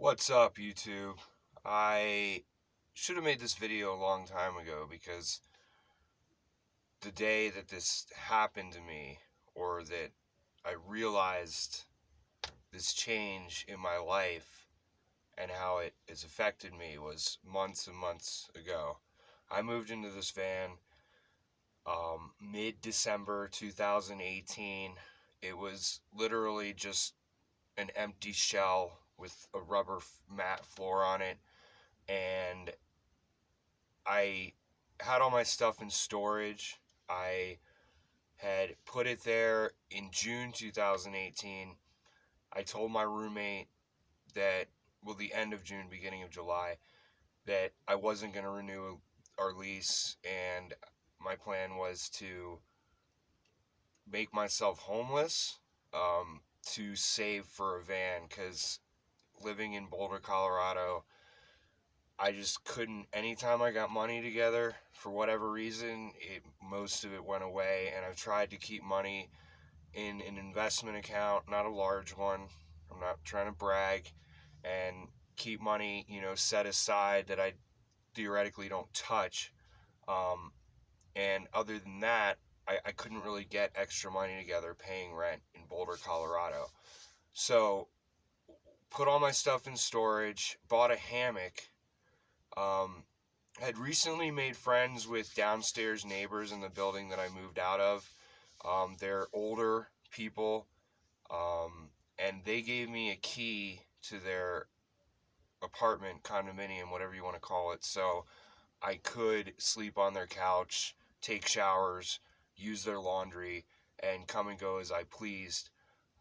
What's up, YouTube? I should have made this video a long time ago because the day that this happened to me, or that I realized this change in my life and how it has affected me, was months and months ago. I moved into this van mid-December 2018. It was literally just an empty shell with a rubber mat floor on it, and I had all my stuff in storage. I had put it there in June 2018. I told my roommate that, well, the end of June, beginning of July, that I wasn't going to renew our lease, and my plan was to make myself homeless, to save for a van, because living in Boulder, Colorado, I just couldn't. Anytime I got money together, for whatever reason, most of it went away. And I've tried to keep money in an investment account, not a large one. I'm not trying to brag, and keep money, set aside that I theoretically don't touch. Um, and other than that, I couldn't really get extra money together paying rent in Boulder, Colorado. So put all my stuff in storage, bought a hammock. Um, had recently made friends with downstairs neighbors in the building that I moved out of. They're older people, and they gave me a key to their apartment, condominium, whatever you want to call it, so I could sleep on their couch, take showers, use their laundry, and come and go as I pleased.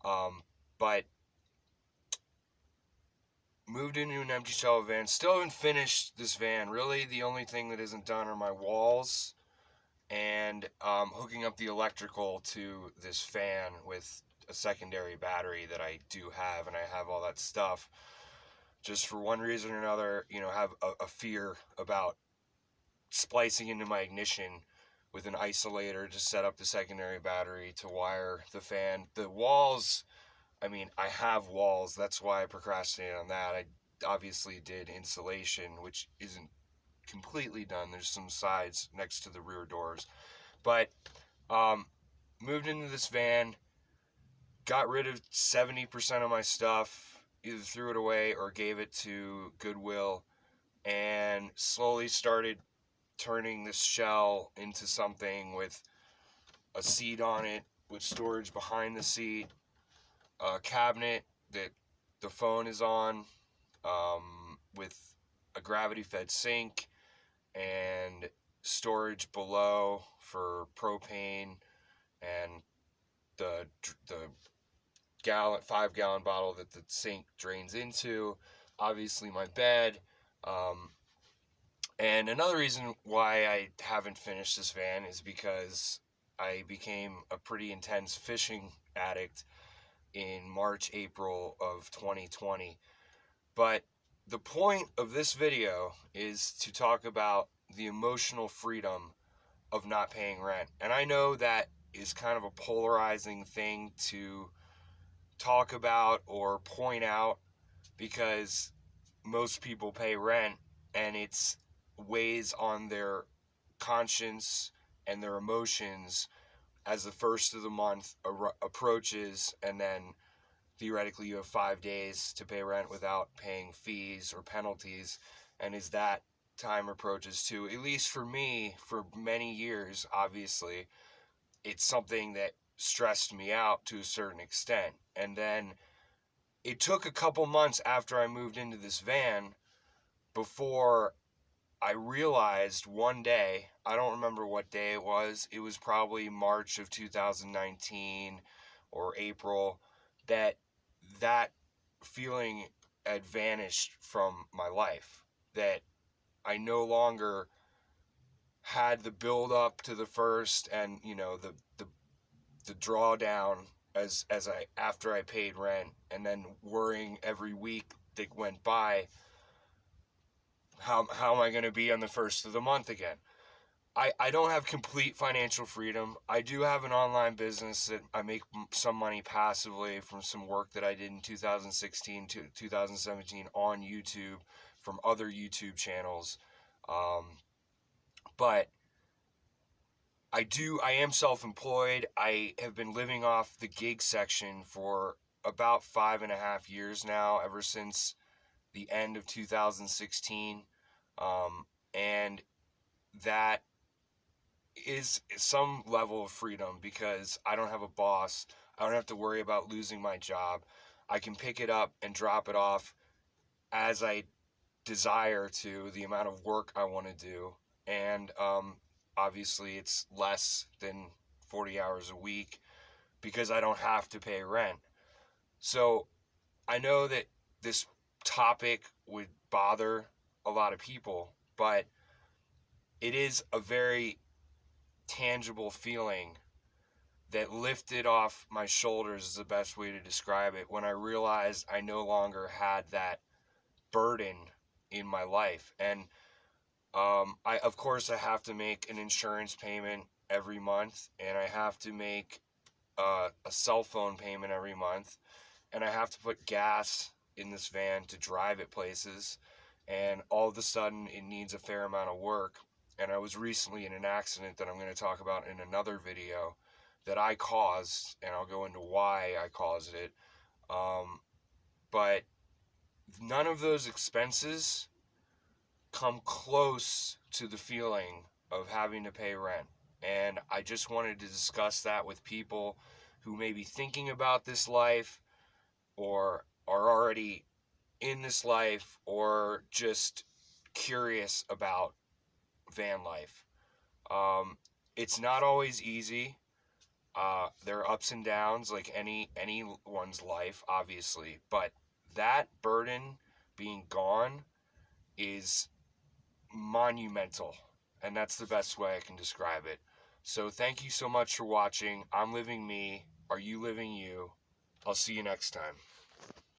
But moved into an empty shell van. Still haven't finished this van. Really, the only thing that isn't done are my walls, and hooking up the electrical to this fan with a secondary battery that I do have, and I have all that stuff. Just for one reason or another, have a fear about splicing into my ignition with an isolator to set up the secondary battery to wire the fan. The walls, I have walls. That's why I procrastinated on that. I obviously did insulation, which isn't completely done. There's some sides next to the rear doors. But um, moved into this van, got rid of 70% of my stuff, either threw it away or gave it to Goodwill, and slowly started turning this shell into something with a seat on it, with storage behind the seat, a cabinet that the phone is on, with a gravity-fed sink, and storage below for propane, and the 5-gallon bottle that the sink drains into. Obviously, my bed. And another reason why I haven't finished this van is because I became a pretty intense fishing addict in March, April of 2020. But the point of this video is to talk about the emotional freedom of not paying rent. And I know that is kind of a polarizing thing to talk about or point out, because most people pay rent, and it's weighs on their conscience and their emotions as the first of the month approaches, and then theoretically you have 5 days to pay rent without paying fees or penalties. And as that time approaches too, at least for me, for many years, obviously, it's something that stressed me out to a certain extent. And then it took a couple months after I moved into this van before I realized one day, I don't remember what day it was probably March of 2019 or April, that that feeling had vanished from my life. That I no longer had the build up to the first, and the drawdown as I after I paid rent, and then worrying every week that went by, how am I going to be on the first of the month again? I don't have complete financial freedom. I do have an online business that I make some money passively from some work that I did in 2016 to 2017 on YouTube from other YouTube channels. Um, but I am self-employed. I have been living off the gig section for about 5.5 years now, ever since the end of 2016. And that is some level of freedom because I don't have a boss. I don't have to worry about losing my job. I can pick it up and drop it off as I desire to, the amount of work I want to do. And obviously, it's less than 40 hours a week because I don't have to pay rent. So I know that this topic would bother a lot of people, but it is a very tangible feeling that lifted off my shoulders, is the best way to describe it, when I realized I no longer had that burden in my life. And I of course I have to make an insurance payment every month, and I have to make a cell phone payment every month, and I have to put gas in this van to drive it places, and all of a sudden it needs a fair amount of work. And I was recently in an accident that I'm going to talk about in another video that I caused, and I'll go into why I caused it. But none of those expenses come close to the feeling of having to pay rent. And I just wanted to discuss that with people who may be thinking about this life, or are already in this life, or just curious about van life. It's not always easy. There are ups and downs like anyone's life, obviously, but that burden being gone is monumental, and that's the best way I can describe it. So thank you so much for watching. I'm living me. Are you living you? I'll see you next time.